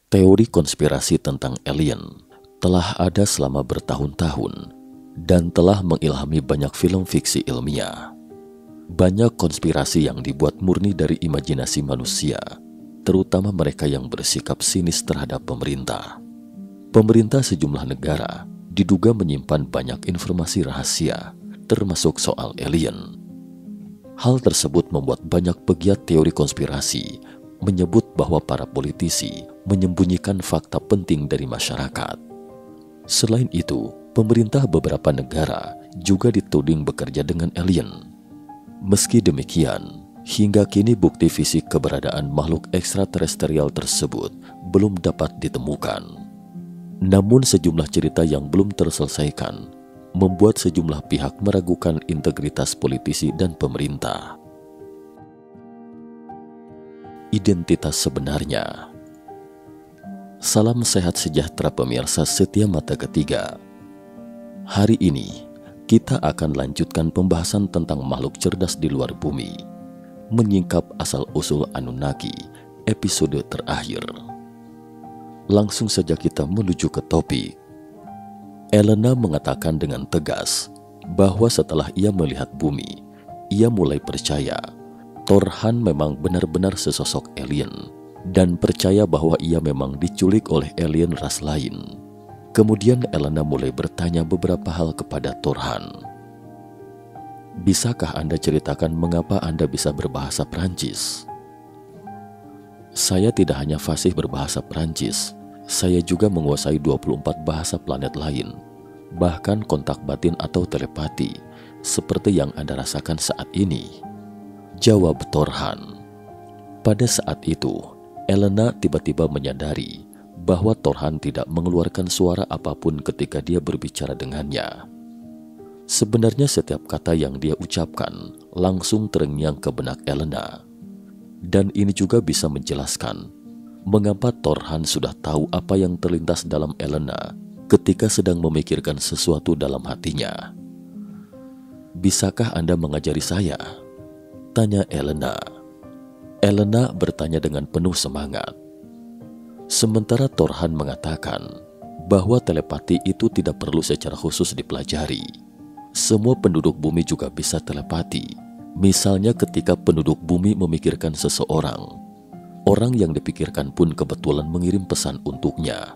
Teori konspirasi tentang alien telah ada selama bertahun-tahun dan telah mengilhami banyak film fiksi ilmiah. Banyak konspirasi yang dibuat murni dari imajinasi manusia, terutama mereka yang bersikap sinis terhadap pemerintah. Pemerintah sejumlah negara diduga menyimpan banyak informasi rahasia, termasuk soal alien. Hal tersebut membuat banyak pegiat teori konspirasi menyebut bahwa para politisi menyembunyikan fakta penting dari masyarakat. Selain itu, pemerintah beberapa negara juga dituding bekerja dengan alien. Meski demikian, hingga kini bukti fisik keberadaan makhluk ekstraterestrial tersebut belum dapat ditemukan. Namun sejumlah cerita yang belum terselesaikan membuat sejumlah pihak meragukan integritas politisi dan pemerintah. Identitas sebenarnya. Salam sehat sejahtera pemirsa setia Mata Ketiga. Hari ini kita akan lanjutkan pembahasan tentang makhluk cerdas di luar bumi, menyingkap asal-usul Anunnaki, episode terakhir. Langsung saja kita menuju ke topik. Elena mengatakan dengan tegas bahwa setelah ia melihat bumi, ia mulai percaya Thorhan memang benar-benar sesosok alien dan percaya bahwa ia memang diculik oleh alien ras lain. Kemudian Elena mulai bertanya beberapa hal kepada Thorhan. Bisakah Anda ceritakan mengapa Anda bisa berbahasa Perancis? Saya tidak hanya fasih berbahasa Perancis, saya juga menguasai 24 bahasa planet lain, bahkan kontak batin atau telepati, seperti yang Anda rasakan saat ini, jawab Thorhan. Pada saat itu, Elena tiba-tiba menyadari bahwa Thorhan tidak mengeluarkan suara apapun ketika dia berbicara dengannya. Sebenarnya setiap kata yang dia ucapkan langsung terngiang ke benak Elena. Dan ini juga bisa menjelaskan mengapa Thorhan sudah tahu apa yang terlintas dalam Elena ketika sedang memikirkan sesuatu dalam hatinya. Bisakah Anda mengajari saya? Tanya Elena. Elena bertanya dengan penuh semangat. Sementara Thorhan mengatakan bahwa telepati itu tidak perlu secara khusus dipelajari. Semua penduduk bumi juga bisa telepati. Misalnya ketika penduduk bumi memikirkan seseorang, orang yang dipikirkan pun kebetulan mengirim pesan untuknya.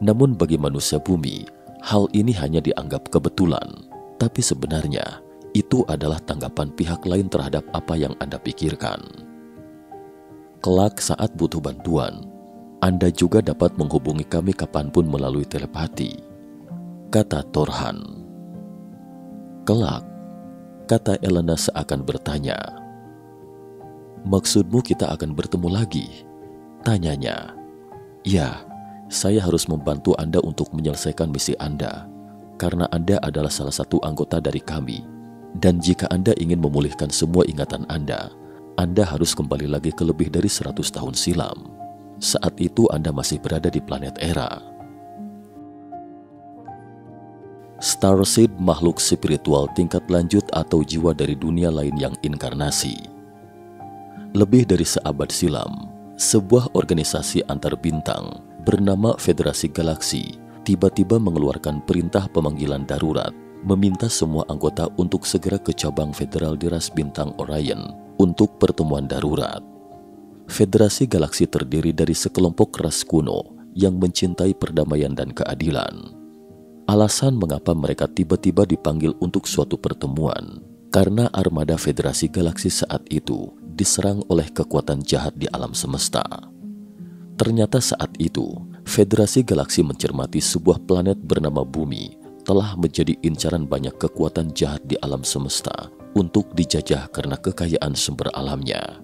Namun bagi manusia bumi, hal ini hanya dianggap kebetulan, tapi sebenarnya itu adalah tanggapan pihak lain terhadap apa yang Anda pikirkan. Kelak saat butuh bantuan, Anda juga dapat menghubungi kami kapanpun melalui telepati, kata Thorhan. Kelak, kata Elena seakan bertanya. Maksudmu kita akan bertemu lagi? Tanyanya. Ya, saya harus membantu Anda untuk menyelesaikan misi Anda, karena Anda adalah salah satu anggota dari kami. Dan jika Anda ingin memulihkan semua ingatan Anda harus kembali lagi ke lebih dari 100 tahun silam. Saat itu Anda masih berada di planet Era. Starseed makhluk spiritual tingkat lanjut atau jiwa dari dunia lain yang inkarnasi. Lebih dari seabad silam, sebuah organisasi antar bintang bernama Federasi Galaksi tiba-tiba mengeluarkan perintah pemanggilan darurat, meminta semua anggota untuk segera ke cabang federal di ras bintang Orion untuk pertemuan darurat. Federasi Galaksi terdiri dari sekelompok ras kuno yang mencintai perdamaian dan keadilan. Alasan mengapa mereka tiba-tiba dipanggil untuk suatu pertemuan karena armada Federasi Galaksi saat itu diserang oleh kekuatan jahat di alam semesta. Ternyata saat itu, Federasi Galaksi mencermati sebuah planet bernama Bumi telah menjadi incaran banyak kekuatan jahat di alam semesta untuk dijajah karena kekayaan sumber alamnya.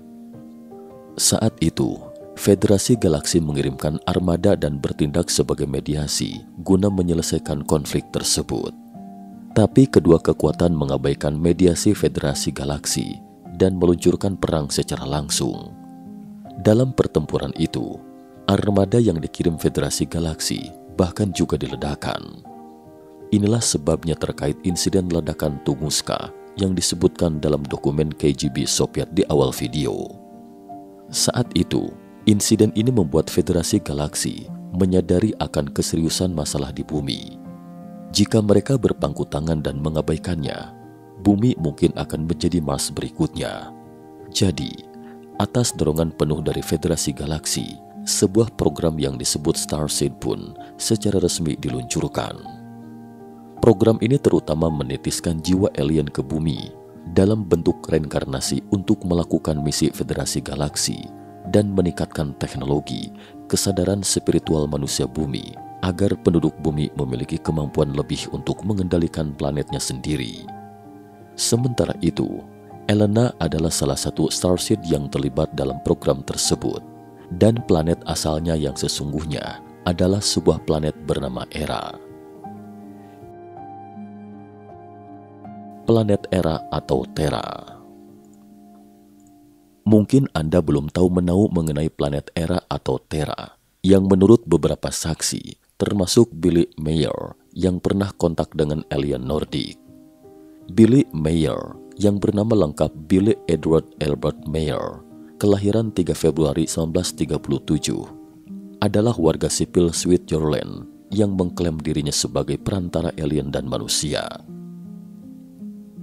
Saat itu, Federasi Galaksi mengirimkan armada dan bertindak sebagai mediasi guna menyelesaikan konflik tersebut. Tapi kedua kekuatan mengabaikan mediasi Federasi Galaksi dan meluncurkan perang secara langsung. Dalam pertempuran itu, armada yang dikirim Federasi Galaksi bahkan juga diledakkan. Inilah sebabnya terkait insiden ledakan Tunguska yang disebutkan dalam dokumen KGB Soviet di awal video. Saat itu, Insiden ini membuat Federasi Galaksi menyadari akan keseriusan masalah di bumi. Jika mereka berpangku tangan dan mengabaikannya, bumi mungkin akan menjadi Mars berikutnya. Jadi, atas dorongan penuh dari Federasi Galaksi, sebuah program yang disebut Starseed pun secara resmi diluncurkan. Program ini terutama menitiskan jiwa alien ke bumi dalam bentuk reinkarnasi untuk melakukan misi Federasi Galaksi dan meningkatkan teknologi, kesadaran spiritual manusia bumi agar penduduk bumi memiliki kemampuan lebih untuk mengendalikan planetnya sendiri. Sementara itu, Elena adalah salah satu Starseed yang terlibat dalam program tersebut, dan planet asalnya yang sesungguhnya adalah sebuah planet bernama Era. Planet Era atau Terra. Mungkin Anda belum tahu menau mengenai planet Era atau Terra, yang menurut beberapa saksi, termasuk Billy Meier yang pernah kontak dengan alien Nordik. Billy Meier, yang bernama lengkap Billy Edward Albert Meier, kelahiran 3 Februari 1937, adalah warga sipil Switzerland yang mengklaim dirinya sebagai perantara alien dan manusia.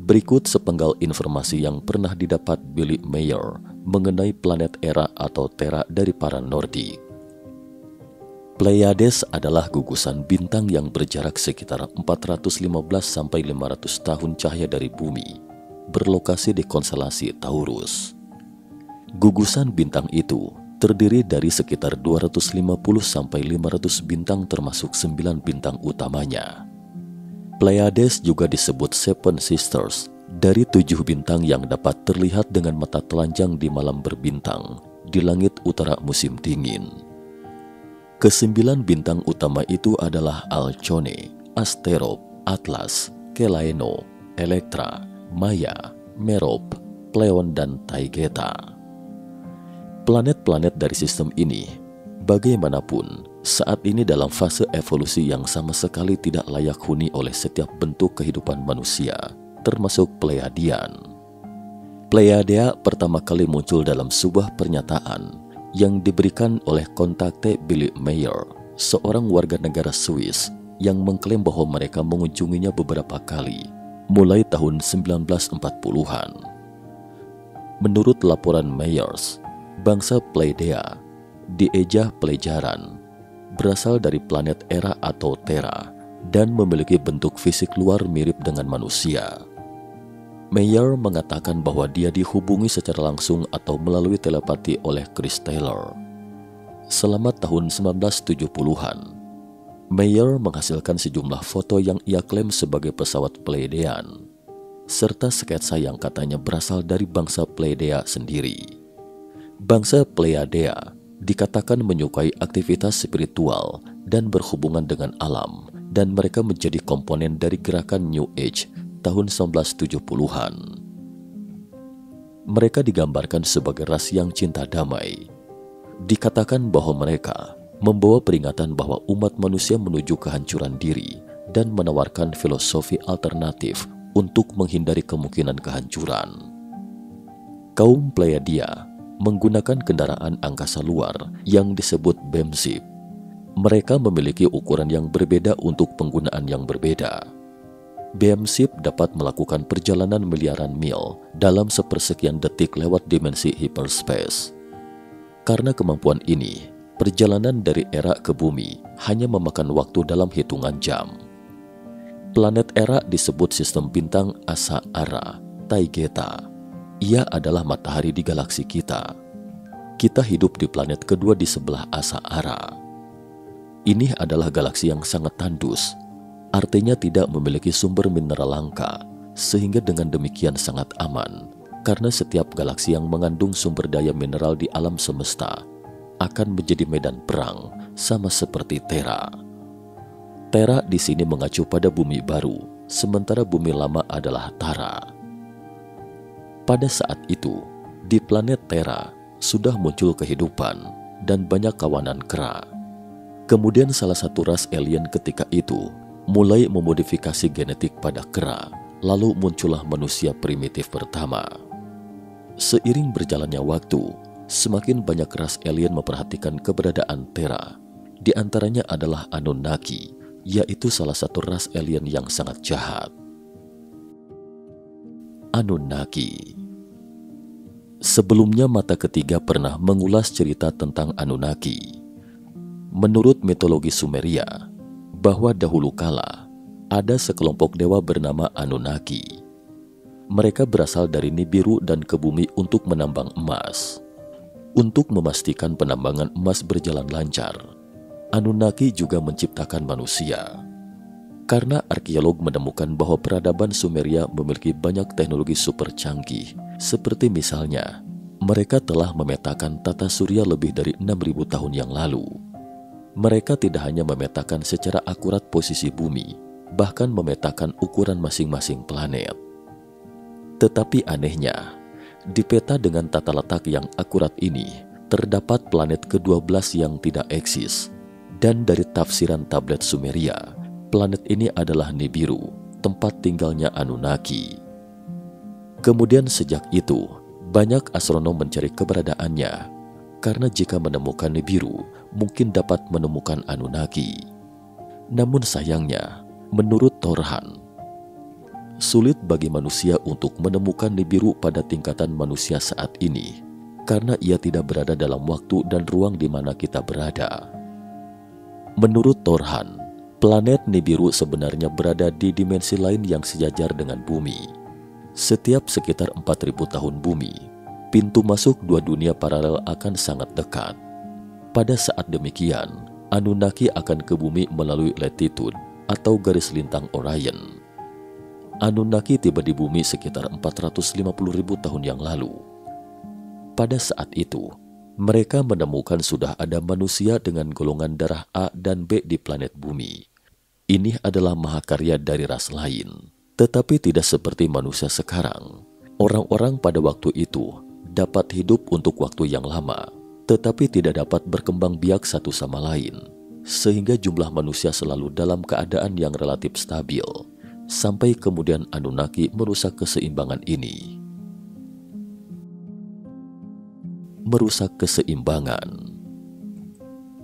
Berikut sepenggal informasi yang pernah didapat Billy Meier mengenai planet Era atau Terra dari para Nordik. Pleiades adalah gugusan bintang yang berjarak sekitar 415-500 tahun cahaya dari bumi, berlokasi di konstelasi Taurus. Gugusan bintang itu terdiri dari sekitar 250-500 bintang termasuk 9 bintang utamanya. Pleiades juga disebut Seven Sisters dari 7 bintang yang dapat terlihat dengan mata telanjang di malam berbintang di langit utara musim dingin. Ke-9 bintang utama itu adalah Alcone, Asterope, Atlas, Celaeno, Electra, Maya, Merope, Pleione, dan Taygeta. Planet-planet dari sistem ini, bagaimanapun, saat ini dalam fase evolusi yang sama sekali tidak layak huni oleh setiap bentuk kehidupan manusia, termasuk Pleiadian. Pleiadea pertama kali muncul dalam sebuah pernyataan yang diberikan oleh kontakte Billy Meier, seorang warga negara Swiss yang mengklaim bahwa mereka mengunjunginya beberapa kali, mulai tahun 1940-an. Menurut laporan Meyers, bangsa Pleiadea, diejah Pleijaran, berasal dari planet Era atau Terra dan memiliki bentuk fisik luar mirip dengan manusia. Meier mengatakan bahwa dia dihubungi secara langsung atau melalui telepati oleh Chris Taylor. Selama tahun 1970-an, Meier menghasilkan sejumlah foto yang ia klaim sebagai pesawat Pleiadian, serta sketsa yang katanya berasal dari bangsa Pleiadea sendiri. Bangsa Pleiadea dikatakan menyukai aktivitas spiritual dan berhubungan dengan alam, dan mereka menjadi komponen dari gerakan New Age tahun 1970-an. Mereka digambarkan sebagai ras yang cinta damai. Dikatakan bahwa mereka membawa peringatan bahwa umat manusia menuju kehancuran diri dan menawarkan filosofi alternatif untuk menghindari kemungkinan kehancuran. Kaum Pleiadia menggunakan kendaraan angkasa luar yang disebut beamship. Mereka memiliki ukuran yang berbeda untuk penggunaan yang berbeda. Beamship dapat melakukan perjalanan miliaran mil dalam sepersekian detik lewat dimensi hyperspace. Karena kemampuan ini, perjalanan dari Era ke bumi hanya memakan waktu dalam hitungan jam. Planet Era disebut sistem bintang Asa Ara, Taygeta. Ia adalah matahari di galaksi kita. Kita hidup di planet kedua di sebelah Asa Ara. Ini adalah galaksi yang sangat tandus, artinya tidak memiliki sumber mineral langka, sehingga dengan demikian sangat aman, karena setiap galaksi yang mengandung sumber daya mineral di alam semesta akan menjadi medan perang, sama seperti Terra. Terra di sini mengacu pada bumi baru, sementara bumi lama adalah Tara. Pada saat itu, di planet Terra sudah muncul kehidupan dan banyak kawanan kera. Kemudian salah satu ras alien ketika itu mulai memodifikasi genetik pada kera, lalu muncullah manusia primitif pertama. Seiring berjalannya waktu, semakin banyak ras alien memperhatikan keberadaan Terra. Di antaranya adalah Anunnaki, yaitu salah satu ras alien yang sangat jahat. Anunnaki. Sebelumnya Mata Ketiga pernah mengulas cerita tentang Anunnaki. Menurut mitologi Sumeria, bahwa dahulu kala ada sekelompok dewa bernama Anunnaki. Mereka berasal dari Nibiru dan ke bumi untuk menambang emas. Untuk memastikan penambangan emas berjalan lancar, Anunnaki juga menciptakan manusia. Karena arkeolog menemukan bahwa peradaban Sumeria memiliki banyak teknologi super canggih, seperti misalnya, mereka telah memetakan tata surya lebih dari 6.000 tahun yang lalu. Mereka tidak hanya memetakan secara akurat posisi bumi, bahkan memetakan ukuran masing-masing planet. Tetapi anehnya, di peta dengan tata letak yang akurat ini, terdapat planet ke-12 yang tidak eksis. Dan dari tafsiran tablet Sumeria, planet ini adalah Nibiru, tempat tinggalnya Anunnaki. Kemudian sejak itu, banyak astronom mencari keberadaannya, karena jika menemukan Nibiru, mungkin dapat menemukan Anunnaki. Namun sayangnya, menurut Thorhan, sulit bagi manusia untuk menemukan Nibiru pada tingkatan manusia saat ini, karena ia tidak berada dalam waktu dan ruang di mana kita berada. Menurut Thorhan, planet Nibiru sebenarnya berada di dimensi lain yang sejajar dengan bumi. Setiap sekitar 4.000 tahun bumi, pintu masuk dua dunia paralel akan sangat dekat. Pada saat demikian, Anunnaki akan ke bumi melalui latitude atau garis lintang Orion. Anunnaki tiba di bumi sekitar 450.000 tahun yang lalu. Pada saat itu, mereka menemukan sudah ada manusia dengan golongan darah A dan B di planet bumi. Ini adalah mahakarya dari ras lain, tetapi tidak seperti manusia sekarang. Orang-orang pada waktu itu dapat hidup untuk waktu yang lama, tetapi tidak dapat berkembang biak satu sama lain, sehingga jumlah manusia selalu dalam keadaan yang relatif stabil, sampai kemudian Anunnaki merusak keseimbangan ini. Merusak keseimbangan.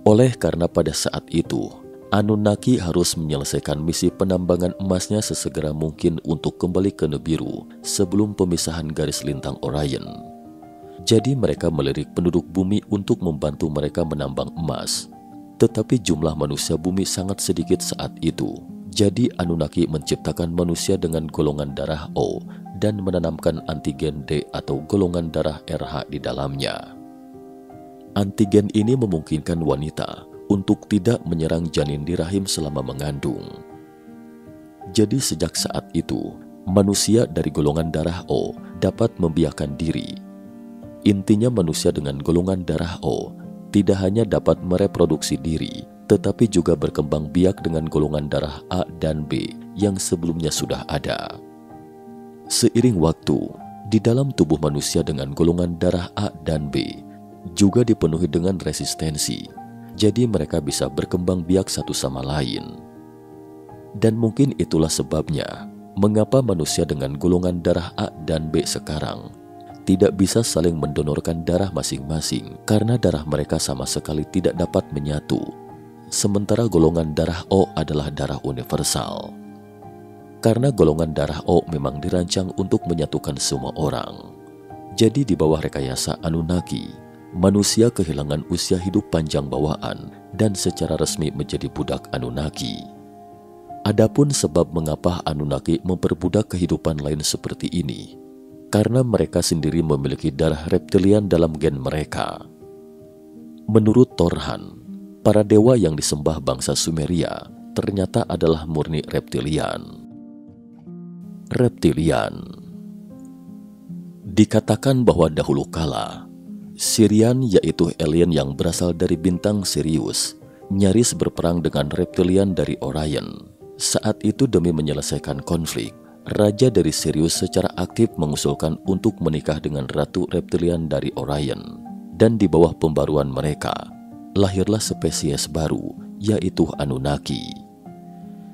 Oleh karena pada saat itu, Anunnaki harus menyelesaikan misi penambangan emasnya sesegera mungkin untuk kembali ke Nibiru sebelum pemisahan garis lintang Orion. Jadi mereka melirik penduduk bumi untuk membantu mereka menambang emas. Tetapi jumlah manusia bumi sangat sedikit saat itu. Jadi Anunnaki menciptakan manusia dengan golongan darah O dan menanamkan antigen D atau golongan darah RH di dalamnya. Antigen ini memungkinkan wanita untuk tidak menyerang janin di rahim selama mengandung. Jadi sejak saat itu, manusia dari golongan darah O dapat membiarkan diri. Intinya manusia dengan golongan darah O tidak hanya dapat mereproduksi diri, tetapi juga berkembang biak dengan golongan darah A dan B yang sebelumnya sudah ada. Seiring waktu, di dalam tubuh manusia dengan golongan darah A dan B juga dipenuhi dengan resistensi, jadi mereka bisa berkembang biak satu sama lain. Dan mungkin itulah sebabnya mengapa manusia dengan golongan darah A dan B sekarang tidak bisa saling mendonorkan darah masing-masing karena darah mereka sama sekali tidak dapat menyatu. Sementara golongan darah O adalah darah universal. Karena golongan darah O memang dirancang untuk menyatukan semua orang. Jadi di bawah rekayasa Anunnaki, manusia kehilangan usia hidup panjang bawaan dan secara resmi menjadi budak Anunnaki. Adapun sebab mengapa Anunnaki memperbudak kehidupan lain seperti ini, karena mereka sendiri memiliki darah reptilian dalam gen mereka. Menurut Thorhan, para dewa yang disembah bangsa Sumeria ternyata adalah murni reptilian. Reptilian. Dikatakan bahwa dahulu kala, Sirian yaitu alien yang berasal dari bintang Sirius, nyaris berperang dengan reptilian dari Orion. Saat itu demi menyelesaikan konflik, Raja dari Sirius secara aktif mengusulkan untuk menikah dengan Ratu Reptilian dari Orion. Dan di bawah pembaruan mereka, lahirlah spesies baru, yaitu Anunnaki.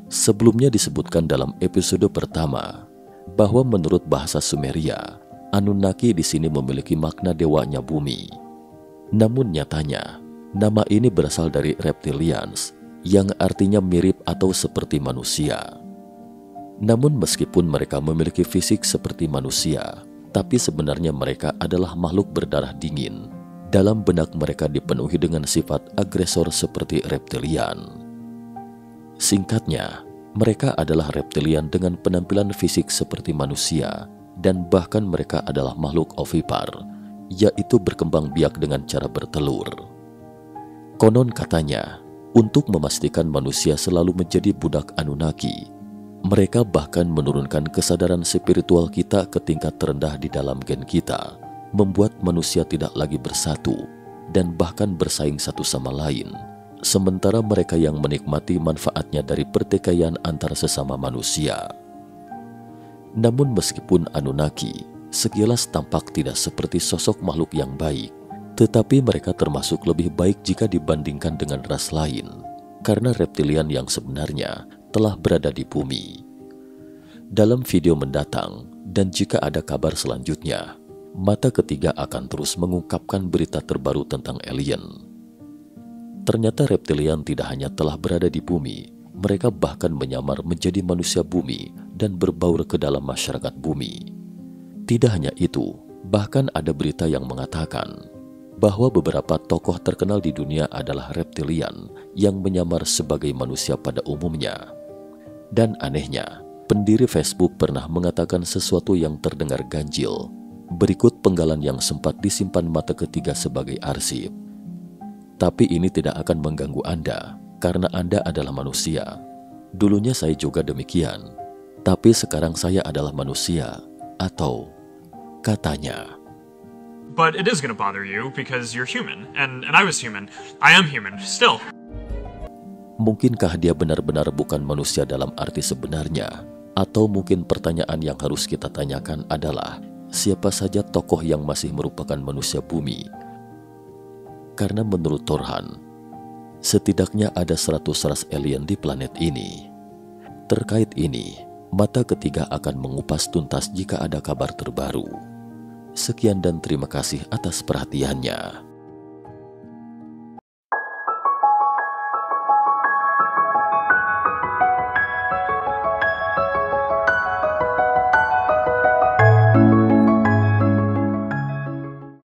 Sebelumnya disebutkan dalam episode pertama, bahwa menurut bahasa Sumeria, Anunnaki di sini memiliki makna dewanya bumi. Namun nyatanya, nama ini berasal dari reptilians, yang artinya mirip atau seperti manusia. Namun meskipun mereka memiliki fisik seperti manusia, tapi sebenarnya mereka adalah makhluk berdarah dingin. Dalam benak mereka dipenuhi dengan sifat agresor seperti reptilian. Singkatnya, mereka adalah reptilian dengan penampilan fisik seperti manusia, dan bahkan mereka adalah makhluk ovipar, yaitu berkembang biak dengan cara bertelur. Konon katanya, untuk memastikan manusia selalu menjadi budak Anunnaki, mereka bahkan menurunkan kesadaran spiritual kita ke tingkat terendah di dalam gen kita, membuat manusia tidak lagi bersatu dan bahkan bersaing satu sama lain, sementara mereka yang menikmati manfaatnya dari pertikaian antar sesama manusia. Namun meskipun Anunnaki sekilas tampak tidak seperti sosok makhluk yang baik, tetapi mereka termasuk lebih baik jika dibandingkan dengan ras lain, karena reptilian yang sebenarnya telah berada di bumi. Dalam video mendatang, dan jika ada kabar selanjutnya, Mata Ketiga akan terus mengungkapkan berita terbaru tentang alien. Ternyata reptilian tidak hanya telah berada di bumi, mereka bahkan menyamar menjadi manusia bumi dan berbaur ke dalam masyarakat bumi. Tidak hanya itu, bahkan ada berita yang mengatakan bahwa beberapa tokoh terkenal di dunia adalah reptilian yang menyamar sebagai manusia pada umumnya. Dan anehnya, pendiri Facebook pernah mengatakan sesuatu yang terdengar ganjil. Berikut penggalan yang sempat disimpan Mata Ketiga sebagai arsip. Tapi ini tidak akan mengganggu Anda, karena Anda adalah manusia. Dulunya saya juga demikian, tapi sekarang saya adalah manusia, atau katanya. But it is going to bother you because you're human, and I was human. I am human, still. Mungkinkah dia benar-benar bukan manusia dalam arti sebenarnya? Atau mungkin pertanyaan yang harus kita tanyakan adalah, siapa saja tokoh yang masih merupakan manusia bumi? Karena menurut Torhan, setidaknya ada 100 ras alien di planet ini. Terkait ini, Mata Ketiga akan mengupas tuntas jika ada kabar terbaru. Sekian dan terima kasih atas perhatiannya.